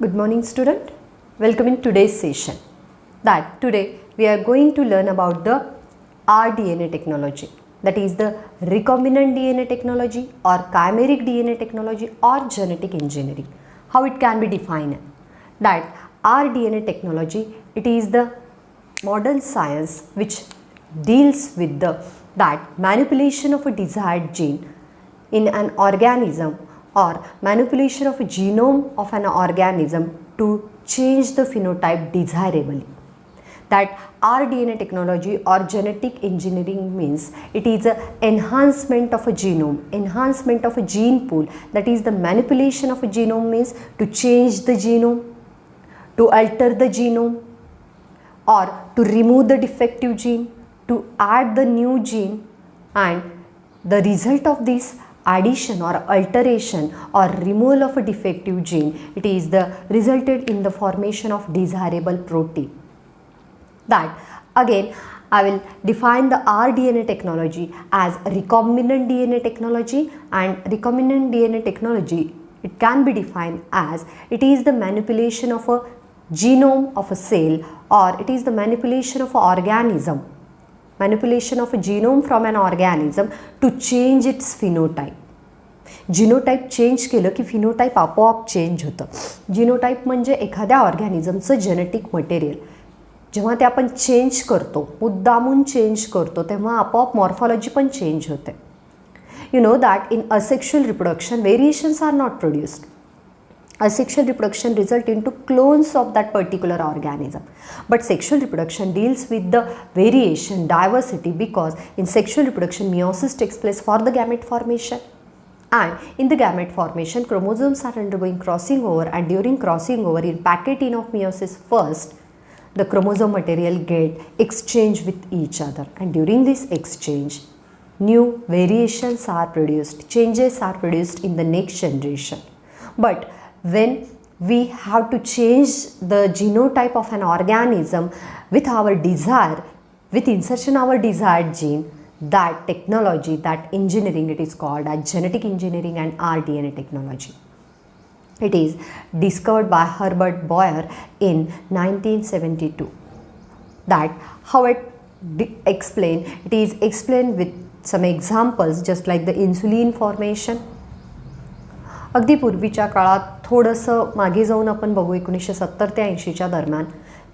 Good morning student. Welcome in today's session. Today we are going to learn about the rDNA technology, that is the recombinant DNA technology or chimeric DNA technology or genetic engineering. How it can be defined? That rDNA technology, it is the modern science which deals with that manipulation of a desired gene in an organism or manipulation of a genome of an organism to change the phenotype desirably. That rDNA technology or genetic engineering means it is an enhancement of a genome, enhancement of a gene pool, that is the manipulation of a genome means to change the genome, to alter the genome, or to remove the defective gene, to add the new gene, and the result of this addition or alteration or removal of a defective gene, it is the resulted in the formation of desirable protein. That again I will define the rDNA technology as recombinant DNA technology, and recombinant DNA technology, it can be defined as it is the manipulation of a genome of a cell, or it is the manipulation of an organism, manipulation of a genome from an organism to change its phenotype. Genotype change केलं की phenotype आपोआप change होतं. Genotype म्हणजे एखाद्या ऑर्गॅनिझमचं genetic material जेव्हा ते आपण change करतो, मुद्दामून चेंज करतो, तेव्हा आपोआप मॉर्फॉलॉजी पण चेंज होते. You know that in asexual reproduction variations are not produced. Asexual reproduction result into clones of that particular organism, but sexual reproduction deals with the variation, diversity, because in sexual reproduction meiosis takes place for the gamete formation, and in the gamete formation chromosomes are undergoing crossing over, and during crossing over in packet in of meiosis first the chromosome material get exchanged with each other, and during this exchange new variations are produced, changes are produced in the next generation. But when we have to change the genotype of an organism with our desire, with insertion of our desired gene, that technology, that engineering, it is called as genetic engineering and rDNA technology. It is discovered by Herbert Boyer in 1972. That how it explained, it is explained with some examples just like the insulin formation. अगदी पूर्वीच्या काळात थोडंसं मागे जाऊन आपण बघू 1970 ते 80च्या दरम्यान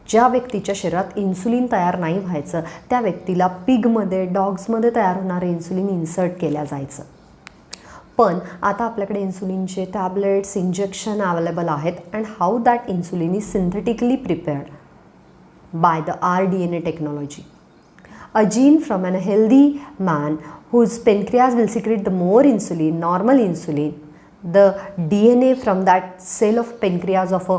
ज्या व्यक्तीच्या शरीरात इन्सुलिन तयार नाही व्हायचं त्या व्यक्तीला पिगमध्ये, डॉग्समध्ये तयार होणारे इन्सुलिन इन्सर्ट केल्या जायचं. पण आता आपल्याकडे इन्सुलिनचे टॅबलेट्स, इंजेक्शन अवेलेबल आहेत, and how that insulin is synthetically prepared by the rDNA technology. A gene from a healthy man whose pancreas will secrete the more insulin, normal insulin, the DNA from that cell of pancreas of a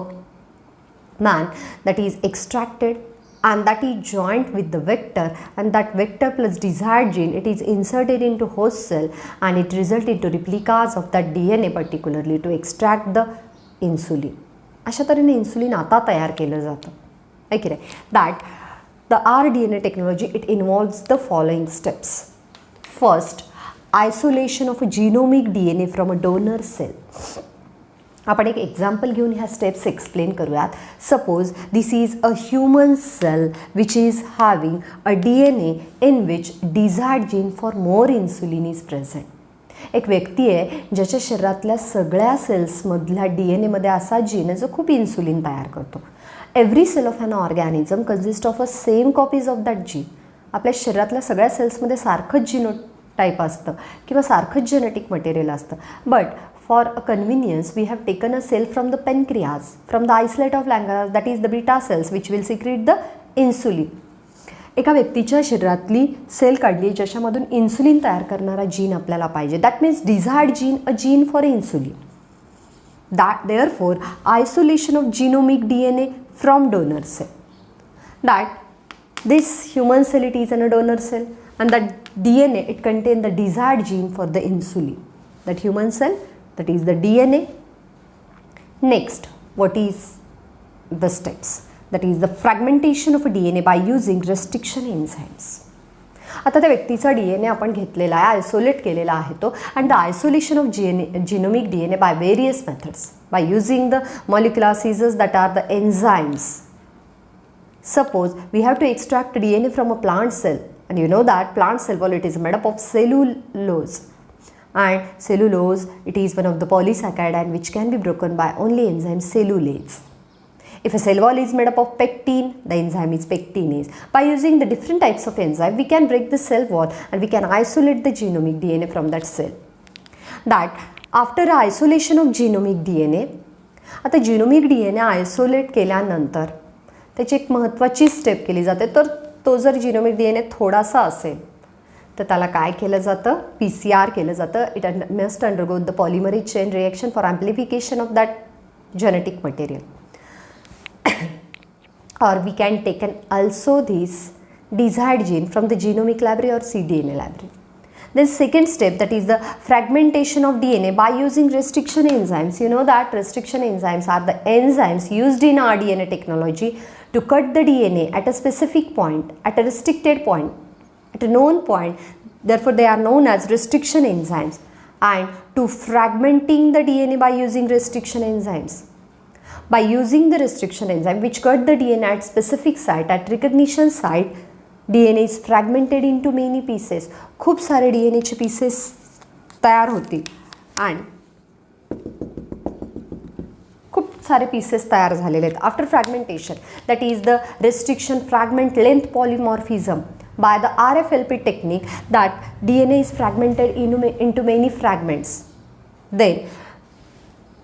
man that is extracted, and that is joined with the vector, and that vector plus desired gene, it is inserted into host cell, and it results into replicas of that DNA particularly to extract the insulin. अशा तऱ्हेने insulin आता तयार केलं जातं. आहे की नाही? That the rDNA technology, it involves the following steps. First, isolation of a genomic DNA from a donor cell. आपण एक एक्झाम्पल घेऊन ह्या स्टेप्स एक्सप्लेन करूयात. Suppose this is a human cell which is having a DNA in which desired gene for more insulin is present. एक व्यक्ती आहे ज्याच्या शरीरातल्या सगळ्या सेल्समधल्या DNAमध्ये असा जीन आहे जो खूप इन्सुलिन तयार करतो. Every cell of an organism consist of a same copies of that gene. आपल्या शरीरातल्या सगळ्या सेल्समध्ये सारखंच जीनो टाईप असतं किंवा सारखंच जेनेटिक मटेरियल असतं. But for a convenience we have taken a cell from the pancreas, from the isolate of लँगाज, that is the beta cells which will secrete the insulin. एका व्यक्तीच्या शरीरातली सेल काढली ज्याच्यामधून इन्सुलिन तयार करणारा जीन आपल्याला पाहिजे. That means desired gene, a gene for insulin. That therefore isolation of genomic DNA from donor cell. That this human cell, it is in a donor cell, and that DNA, it contains the desired gene for the insulin. That human cell, that is the DNA. Next, what is the steps? That is the fragmentation of a DNA by using restriction enzymes. आता त्या व्यक्तीचा DNA आपण घेतलेला आहे, isolate केलेला आहे तो, and the isolation of genomic DNA by various methods by using the molecular scissors that are the enzymes. Suppose we have to extract DNA from a plant cell, and you know that plant cell wall, it is made up of cellulose, and cellulose, it is one of the polysaccharide and which can be broken by only enzyme cellulase. If a cell wall is made up of pectin, the enzyme is pectinase. By using the different types of enzyme, we can break the cell wall and we can isolate the genomic DNA from that cell. That after isolation of genomic DNA, आता genomic DNA isolate केल्यानंतर त्याची एक महत्त्वाची step केली जाते, तर तो जर genomic DNA थोडासा असेल तर त्याला काय केलं जातं, PCR केलं जातं. It must undergo the polymerase chain reaction for amplification of that genetic material. Or we can take also this desired gene from the genomic library or cDNA library. Then second step, that is the fragmentation of DNA by using restriction enzymes. You know that restriction enzymes are the enzymes used in our DNA technology to cut the DNA at a specific point, at a restricted point, at a known point. Therefore, they are known as restriction enzymes. And to fragmenting the DNA by using restriction enzymes. By using the restriction enzyme which cut the DNA at specific site, at recognition site, DNA is fragmented into many pieces. खूप सारे DNA चे pieces तयार होतील and खूप सारे pieces तयार झालेले आहेत. After fragmentation, that is the restriction fragment length polymorphism, by the RFLP technique, that DNA is fragmented into many fragments. Then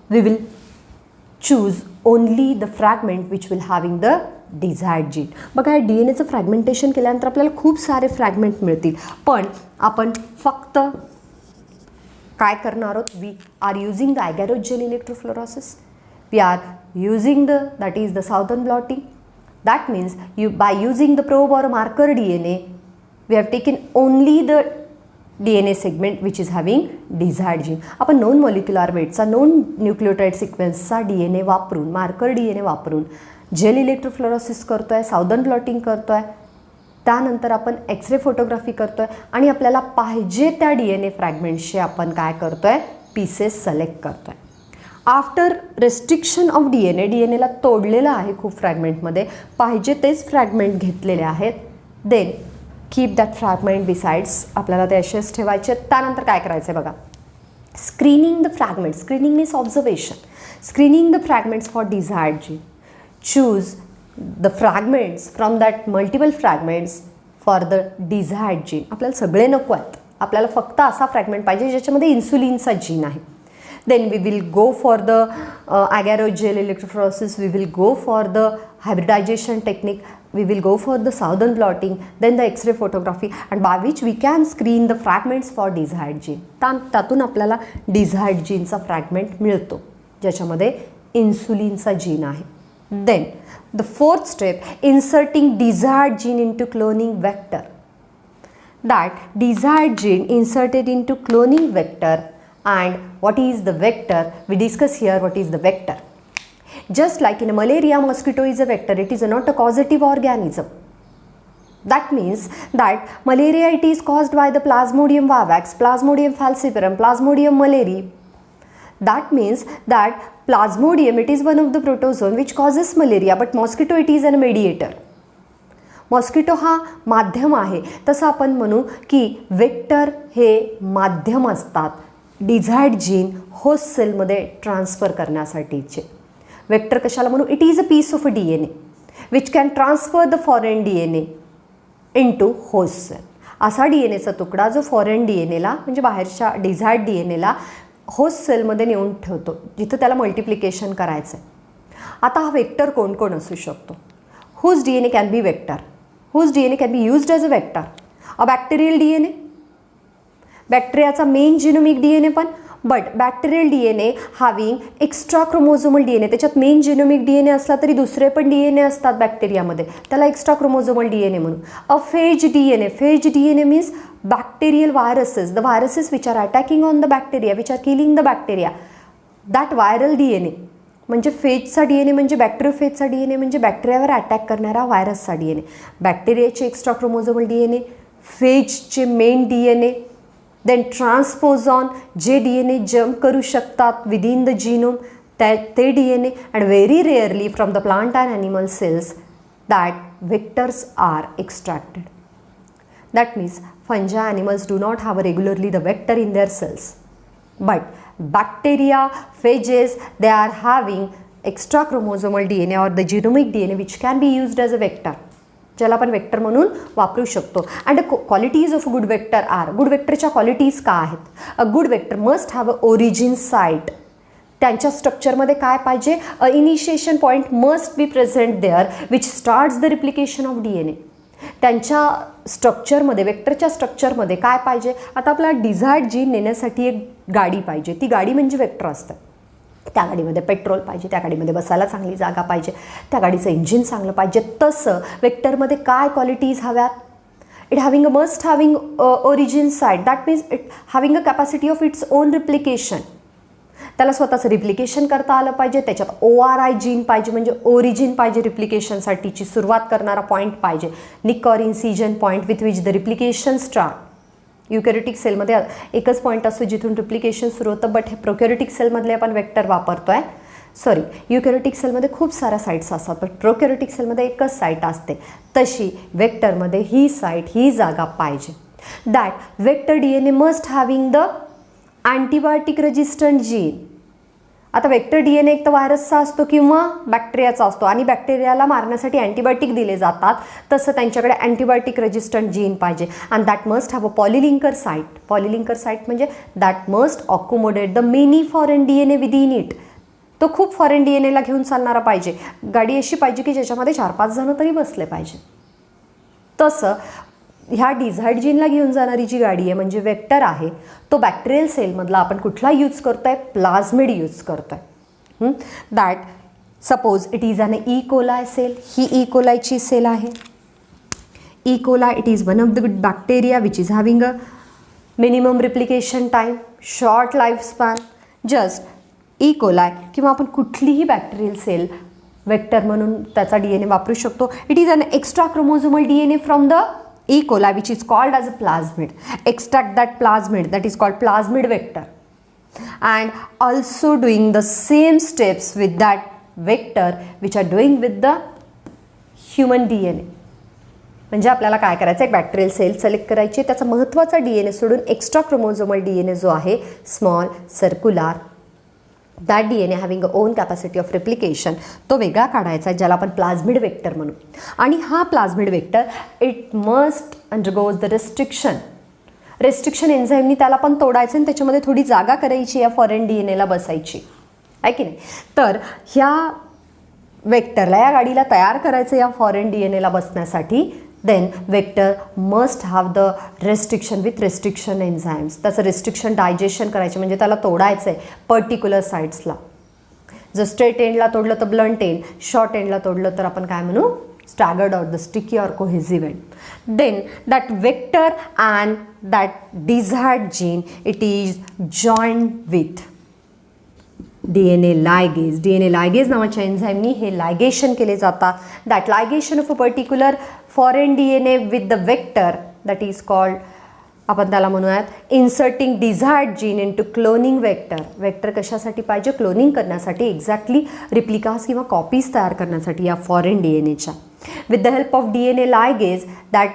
we will choose only the fragment which will having the desired gene. बघा DNAचं fragmentation केल्यानंतर आपल्याला खूप सारे fragment मिळतील, पण आपण फक्त काय करणार आहोत, we are using the agarose gel electrophoresis, we are using the that is the Southern blotting. That means by using the probe or marker DNA we have taken only the DNA segment which is having desired gene. आपण non molecular वेटचा, non nucleotide सिक्वेन्सचा DNA वापरून, marker DNA वापरून gel electrophoresis करतो आहे, southern blotting करतो आहे, त्यानंतर आपण एक्सरे फोटोग्राफी करतो आहे आणि आपल्याला पाहिजे त्या DNA फ्रॅगमेंट्सचे आपण काय करतो आहे, पीसेस सिलेक्ट करतो आहे. आफ्टर रेस्ट्रिक्शन ऑफ DNAला तोडलेलं आहे खूप फ्रॅगमेंटमध्ये, पाहिजे तेच फ्रॅगमेंट घेतलेले आहेत. Then keep that fragment besides, आपल्याला ते असेच ठेवायचे. त्यानंतर काय करायचं आहे बघा, screening the fragments. Screening means observation. Screening the fragments for desired gene. Choose the fragments from that multiple fragments for the desired gene. आपल्याला सगळे नको आहेत, आपल्याला फक्त असा फ्रॅगमेंट पाहिजे ज्याच्यामध्ये इन्सुलिनचा जीन आहे. Then we will go for the agarose gel electrophoresis, we will go for the hybridization technique, we will go for the southern blotting, then the X-ray photography, and by which we can screen the fragments for desired gene. त्यातून आपल्याला desired geneचा fragment मिळतो ज्याच्यामध्ये इन्सुलिनचा gene आहे. Then the fourth step, inserting desired gene into cloning vector. That desired gene inserted into cloning vector. And what is the vector? We discuss here what is the vector. Just like in a malaria, mosquito is a vector. It is not a causative organism. That means that malaria, it is caused by the Plasmodium vivax, Plasmodium falciparum, Plasmodium malariae. That means that Plasmodium, it is one of the protozoan which causes malaria, but mosquito, it is a mediator. Mosquito हा माध्यम आहे. तसं आपण म्हणू की vector हे माध्यम असतात डिझायर्ड जीन होस्ट सेलमध्ये ट्रान्सफर करण्यासाठीचे. वेक्टर कशाला म्हणू, it is a piece of a DNA which can transfer the foreign DNA into host cell. असा DNAचा तुकडा जो फॉरेन DNAला म्हणजे बाहेरच्या डिझायर्ड DNAला होस्ट सेलमध्ये नेऊन ठेवतो जिथं त्याला मल्टिप्लिकेशन करायचं आहे. आता हा वेक्टर कोण कोण असू शकतो. Whose DNA can be vector, whose DNA can be used as a vector. A bacterial DNA, बॅक्टेरियाचा मेन जिनोमिक DNA पण, but bacterial DNA having extra chromosomal DNA. त्याच्यात मेन जिनोमिक DNA असला तरी दुसरे पण DNA असतात बॅक्टेरियामध्ये, त्याला एक्स्ट्रा क्रोमोझोमल DNA म्हणू. A phase DNA, phase DNA means bacterial viruses, the viruses which are attacking on the bacteria, which are killing the bacteria, that viral DNA. म्हणजे फेजचा DNA म्हणजे बॅक्टेरियोफेजचा DNA म्हणजे बॅक्टेरियावर अटॅक करणारा व्हायरसचा DNA. बॅक्टेरियाचे extra chromosomal DNA, फेजचे main DNA, then transposon जे DNA jump करू शकतात विदिन द जीनोम, ते DNA, and very rarely from the plant and animal cells that vectors are extracted. That means fungi animals do not have regularly the vector in their cells, but bacteria, phages, they are having extra chromosomal DNA or the genomic DNA which can be used as a vector, ज्याला आपण vector म्हणून वापरू शकतो. And the qualities of good vector are, good वेक्टरच्या qualities काय आहेत? A good vector must have a origin site. त्यांच्या स्ट्रक्चरमध्ये काय पाहिजे? A initiation point must be present there which starts the replication of DNA. त्यांच्या स्ट्रक्चरमध्ये, वेक्टरच्या स्ट्रक्चरमध्ये काय पाहिजे? आता आपल्याला डिझायर्ड जीन नेण्यासाठी एक गाडी पाहिजे, ती गाडी म्हणजे वेक्टर असतं. त्या गाडीमध्ये पेट्रोल पाहिजे, त्या गाडीमध्ये बसायला चांगली जागा पाहिजे, त्या गाडीचं इंजिन चांगलं पाहिजे. तसं वेक्टरमध्ये काय क्वालिटीज हव्यात? It having must having origin site, that means it having a capacity of its own replication. त्याला स्वतःचं रिप्लिकेशन करता आलं पाहिजे, त्याच्यात ORI जीन पाहिजे म्हणजे ओरिजिन पाहिजे, रिप्लिकेशनसाठीची सुरुवात करणारा पॉईंट पाहिजे, nick or incision point with which the replication start. Eukaryotic सेलमध्ये एकच पॉईंट असतो जिथून रिप्लिकेशन सुरू होतं, बट हे प्रोकॅरियोटिक सेलमधले आपण वेक्टर वापरतो आहे. सॉरी, युकॅरियोटिक सेलमध्ये खूप साऱ्या साईट्स असतात, पण प्रोकॅरियोटिक सेलमध्ये एकच साईट असते. तशी वेक्टरमध्ये ही साईट, ही जागा पाहिजे. That vector DNA must having the antibiotic resistant gene. आता वेक्टर DNA एक तर व्हायरसचा असतो किंवा बॅक्टेरियाचा असतो, आणि बॅक्टेरियाला मारण्यासाठी अँटीबायोटिक दिले जातात. तसं त्यांच्याकडे अँटीबायोटिक रेजिस्टंट जीन पाहिजे. And that must have a polylinker site. Polylinker site म्हणजे that must accommodate the many foreign DNA within it. तो खूप फॉरेन DNAला घेऊन चालणारा पाहिजे. गाडी अशी पाहिजे की ज्याच्यामध्ये 4-5 जण तरी बसले पाहिजे. तसं ह्या डिझायर्ड जीनला घेऊन जाणारी जी गाडी आहे म्हणजे वेक्टर आहे, तो बॅक्टेरियल सेलमधला आपण कुठला यूज करतो आहे? प्लाझमिड यूज करतो आहे. That suppose it is an E coli cell. ही ई कोलायची सेल आहे. E coli it is one of the good bacteria which is having a minimum replication time, short life span. Just E coli किंवा आपण कुठलीही bacterial sale vector म्हणून त्याचा DNA वापरू शकतो. It is an extra chromosomal DNA from the E. coli, which is called as a plasmid. Extract that plasmid, that is called plasmid vector, and also doing the same steps with that vector which are doing with the human DNA. म्हणजे आपल्याला काय करायचं? एक bacterial sale select करायची, त्याचा महत्त्वाचा DNA सोडून extra chromosomal DNA जो आहे small circular, that DNA having a own capacity of replication, तो वेगळा काढायचा आहे, ज्याला आपण प्लाझमिड वेक्टर म्हणू. आणि हा plasmid vector it must undergoes the restriction एन्झाईमनी त्याला पण तोडायचं आणि त्याच्यामध्ये थोडी जागा करायची या फॉरेन DNAला बसायची आहे की नाही. तर ह्या वेक्टरला, या गाडीला तयार करायचं या फॉरेन DNAला बसण्यासाठी, then vector must have the restriction with restriction enzymes. त्याचं रेस्ट्रिक्शन डायजेशन करायचं म्हणजे त्याला तोडायचं आहे पर्टिक्युलर साईट्सला. जर स्ट्रेट एंडला तोडलं तर ब्लंट एंड, शॉर्ट एंडला तोडलं तर आपण काय म्हणू? Staggered or the sticky or cohesive end. Then that vector and that desired gene it is joined with DNA ligase. DNA ligase नावाच्या एन्झाईमनी हे लायगेशन केले जातात. That ligation of a particular foreign DNA with the vector that is called, आपण त्याला म्हणूयात inserting desired gene into cloning vector. Vector कशासाठी पाहिजे? Cloning करण्यासाठी, एक्झॅक्टली रिप्लिकास किंवा कॉपीज तयार करण्यासाठी या फॉरेन DNAच्या. With the help of DNA ligase that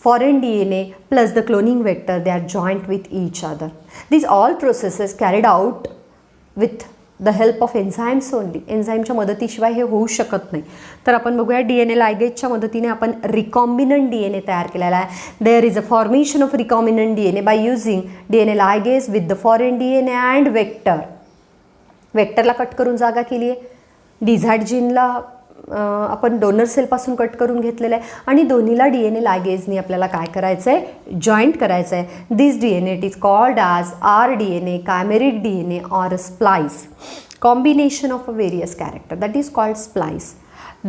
foreign DNA plus the cloning vector, they are joined with each other. These all processes carried out with the help of enzymes only. एन्झाईमच्या मदतीशिवाय हे होऊ शकत नाही. तर आपण बघूया DNA लायगेजच्या मदतीने आपण रिकॉम्बिनंट DNA तयार केलेला आहे. There is a formation of recombinant DNA by using DNA ligase with the foreign DNA and vector. वेक्टरला कट करून जागा केली आहे, डिझायर्ड जीनला आपण डोनर सेलपासून कट करून घेतलेलं आहे, आणि दोन्हीला DNA लायगेजनी आपल्याला काय करायचं आहे? जॉईंट करायचं आहे. दिस DNA it is called as rDNA, chimeric DNA or splice, combination of a various character, that is called splice.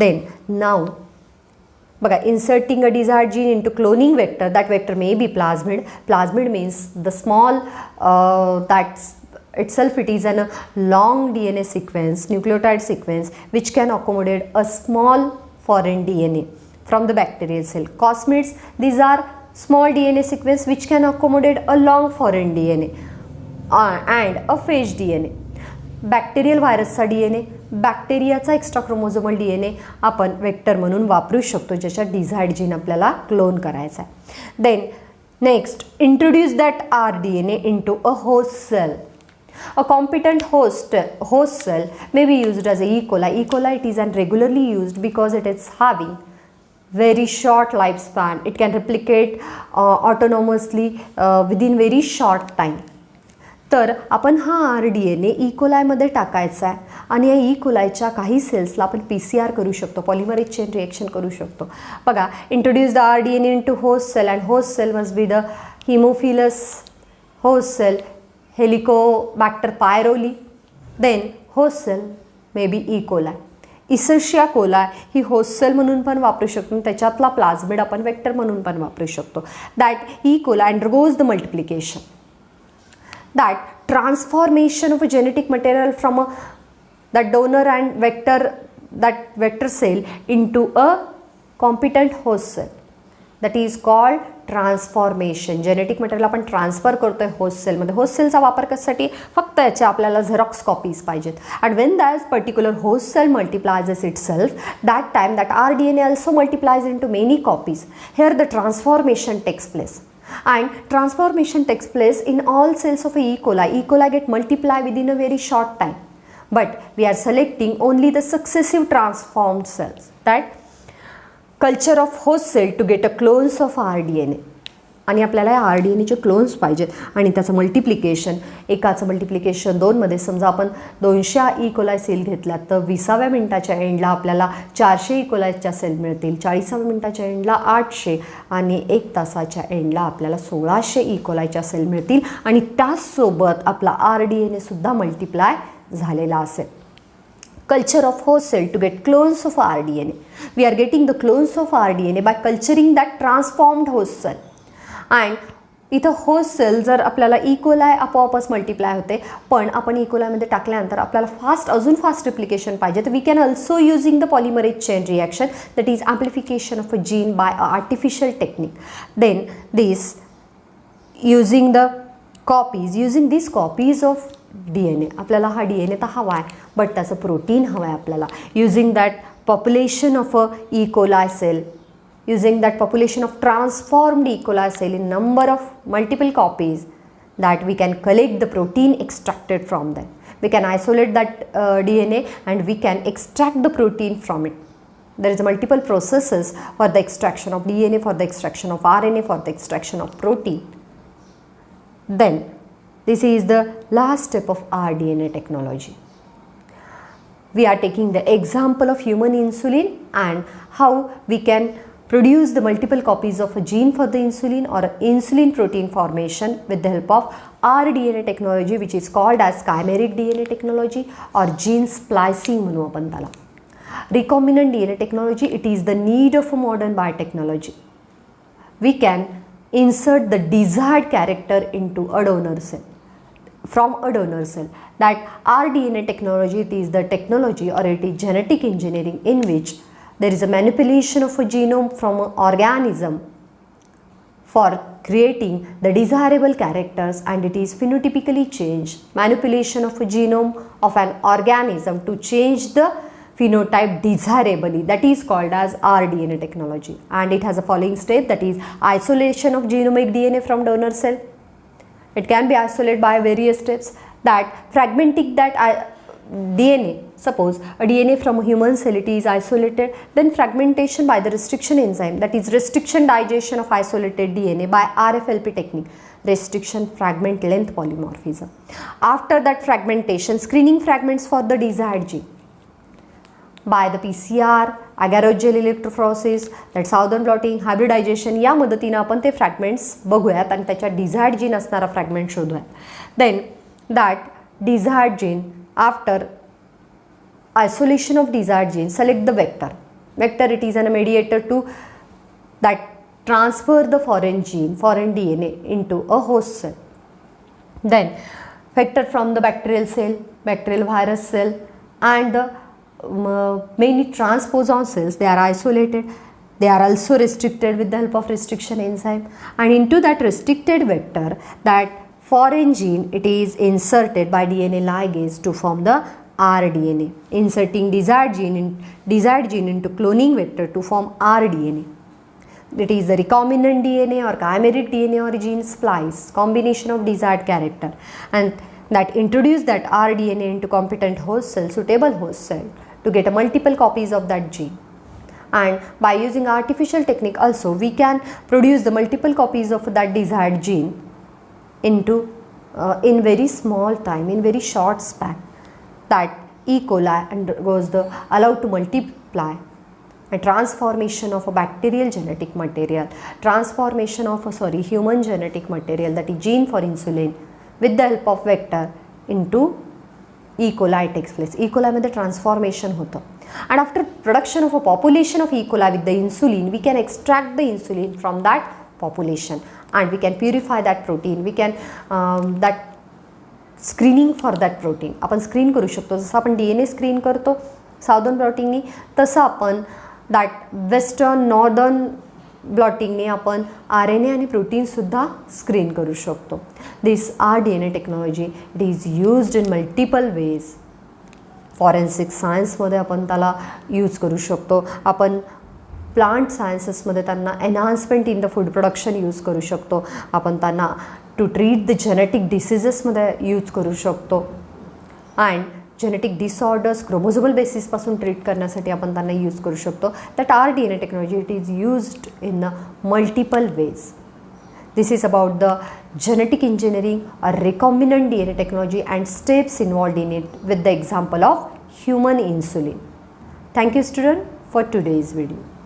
Then now बघा, inserting a desired gene into cloning vector, that vector may be plasmid. Plasmid means the small that's itself it is a long DNA sequence, nucleotide sequence, which can accommodate a small foreign DNA from the bacterial cell. Cosmids, these are small DNA sequence which can accommodate a long foreign DNA and a phage DNA. Bacterial व्हायरसचा DNA, बॅक्टेरियाचा extra chromosomal DNA आपण vector म्हणून वापरू शकतो ज्याच्यात desired gene आपल्याला clone करायचा आहे. Then next, introduce that rDNA into a host cell. A competent host cell may be used as a E. coli. E. coli it is and regularly used because it is having very short lifespan. It can replicate autonomously within very short time. तर आपण हा rDNA E. coliमध्ये टाकायचा आहे आणि या E. coliच्या काही सेल्सला आपण PCR करू शकतो, पॉलिमरेज चेन रिएक्शन करू शकतो. बघा, introduce the rDNA into host cell and host cell must be the hemophilus host cell, Helicobacter pylori. Then host cell may be E. coli. Escherichia coli he host sale म्हणून पण वापरू शकतो, त्याच्यातला plasmid आपण vector म्हणून पण वापरू शकतो. That E. coli undergoes the multiplication, that transformation of a genetic material from that donor and vector cell into a competent host cell, that is called transformation. Genetic material आपण transfer करतोय host सेलमध्ये. Host सेलचा वापर कशासाठी? फक्त याच्या आपल्याला xerox copies पाहिजेत. And when that particular host cell multiplies itself, that time that rDNA also multiplies into many copies. Here the transformation takes place. And transformation takes place in all cells of E. coli. E. coli get multiply within a very short time. But we are selecting only the successive transformed cells. That culture of host cell to get a clones of rDNA. आणि आपल्याला या rDNAचे clones पाहिजेत आणि त्याचं multiplication, एकाचं multiplication 2मध्ये समजा आपण 200 E. coli sale घेतल्या तर 20व्या मिनिटाच्या एंडला आपल्याला 400 E. coliच्या सेल मिळतील, 40व्या मिनिटाच्या एंडला 800 आणि 1 तासाच्या एंडला आपल्याला 1600 E. coliच्या सेल मिळतील आणि त्याचसोबत आपला rDNA सुद्धा मल्टिप्लाय झालेला असेल. Culture of host cell to get clones of rDNA. We are getting the clones of rDNA by culturing that transformed host cell. And इथं होस्ट सेल जर आपल्याला E. coli आपोआपच मल्टिप्लाय होते, पण आपण E. coliमध्ये टाकल्यानंतर आपल्याला अजून फास्ट रिप्लिकेशन पाहिजे, तर we can also using the polymerase chain reaction, that is amplification of a gene by a artificial technique. Then this using these copies of DNA. आपल्याला हा DNA तर हवा आहे, बट त्याचं प्रोटीन हवं आहे आपल्याला. Using that population of a E. coli cell, using that population of transformed E. coli cell in number of multiple copies, that we can collect the protein extracted from them. We can isolate that DNA and we can extract the protein from it. There is multiple processes for the extraction of DNA, for the extraction of RNA, for the extraction of protein. Then this is the last step of rDNA technology. We are taking the example of human insulin and how we can produce the multiple copies of a gene for the insulin or insulin protein formation with the help of rDNA technology, which is called as chimeric DNA technology or gene splicing म्हणू आपण त्याला. Recombinant DNA technology, it is the need of a modern biotechnology. We can insert the desired character into a donor cell, from a donor cell. That rDNA technology, it is the technology or it is genetic engineering in which there is a manipulation of a genome from an organism for creating the desirable characters, and it is phenotypically changed. Manipulation of a genome of an organism to change the phenotype desirably, that is called as rDNA technology. And it has a following step, that is isolation of genomic DNA from donor cell. It can be isolated by various steps, that fragmenting that DNA, suppose a DNA from a human cell, it is isolated, then fragmentation by the restriction enzyme, that is restriction digestion of isolated DNA by RFLP technique, restriction fragment length polymorphism. After that fragmentation, screening fragments for the desired gene by the PCR, agarose electrophoresis, that southern blotting, hybridization, या मदतीने आपण ते fragments बघूयात आणि त्याच्या desired gene असणारा fragment शोधूयात. Then that desired gene, after isolation of desired gene, select the vector. Vector, it is a mediator to that transfer the foreign gene, foreign DNA into a host cell. Then vector from the bacterial cell, bacterial virus cell, and the many transposon cells, they are isolated. they are also restricted with the help of restriction enzyme, and into that restricted vector, that foreign gene, it is inserted by DNA ligase to form the rDNA, inserting desired gene into cloning vector to form rDNA. It is the recombinant DNA or chimeric DNA or gene splice, combination of desired character, and that introduce that rDNA into competent host cell, suitable host cell, to get a multiple copies of that gene. And by using artificial technique also, we can produce the multiple copies of that desired gene into in very small time, in very short span. That E. coli undergoes the allowed to multiply, a transformation of a bacterial genetic material, transformation of a human genetic material, that is gene for insulin, with the help of vector into E. coli takes place. E. coli मध्ये transformation होतं, and after production of a population of E. coli with the insulin, we can extract the insulin from that population and we can purify that protein. We can that screening for that protein आपण screen करू शकतो. जसं आपण DNA screen करतो southern ब्लॉटिंगनी, तसं आपण that western northern ब्लॉटिंगने आपण RNA आणि प्रोटीनसुद्धा स्क्रीन करू शकतो. This rDNA technology it is used in multiple ways. Forensic सायन्समध्ये आपण त्याला यूज करू शकतो. आपण प्लांट सायन्सेसमध्ये त्यांना enhancement in the food production use करू शकतो. आपण त्यांना टू ट्रीट द जेनेटिक डिसीजेसमध्ये यूज करू शकतो. अँड जेनेटिक डिसऑर्डर्स क्रोमोझोमल बेसिसपासून ट्रीट करण्यासाठी आपण त्यांना यूज करू शकतो. That rDNA technology it is used in multiple ways. This is about the genetic engineering or recombinant DNA technology and steps involved in it with the example of human insulin. Thank you student for today's video.